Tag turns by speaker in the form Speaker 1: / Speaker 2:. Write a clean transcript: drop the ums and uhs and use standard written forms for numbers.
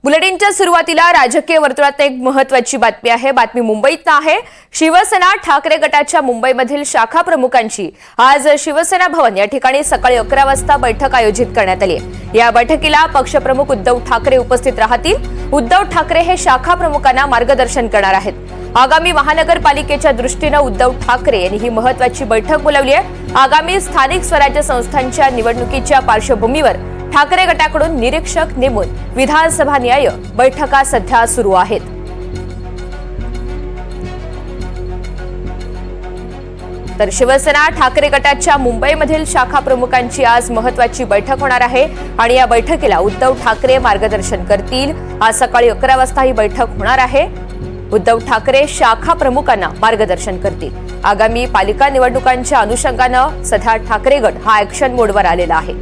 Speaker 1: बुलेटिनच्या सुरुवातीला राजकीय वर्तुळात एक महत्त्वाची बातमी आहे। बातमी मुंबईतून आहे। शिवसेना ठाकरे गटाच्या मुंबईमधील शाखा प्रमुखांची आज शिवसेना भवन या ठिकाणी सकाळी 11 वाजता बैठक आयोजित करण्यात आली आहे। या बैठकीला पक्षप्रमुख उद्धव ठाकरे उपस्थित राहतील। उद्धव ठाकरे हे शाखा प्रमुखांना मार्गदर्शन करणार आहेत। आगामी महानगरपालिकेच्या दृष्टीने उद्धव ठाकरे यांनी ही महत्त्वाची बैठक बोलावली आहे। आगामी स्थानिक स्वराज्य संस्थांच्या निवडणुकीच्या पार्श्वभूमीवर ठाकरे गटाकडून निरीक्षक नेमून विधानसभा न्याय बैठका सध्या सुरू आहेत। तर शिवसेना ठाकरे गटाच्या मुंबईमधील शाखा प्रमुखांची आज महत्त्वाची बैठक होणार आहे आणि या बैठकीला उद्धव ठाकरे मार्गदर्शन करतील। आज सकाळी 11 वाजता ही बैठक होणार आहे। उद्धव ठाकरे शाखा प्रमुखांना मार्गदर्शन करतील। आगामी पालिका निवडणुकांच्या अनुषंगाने सध्या ठाकरे गट हा ऍक्शन मोडवर आलेला आहे।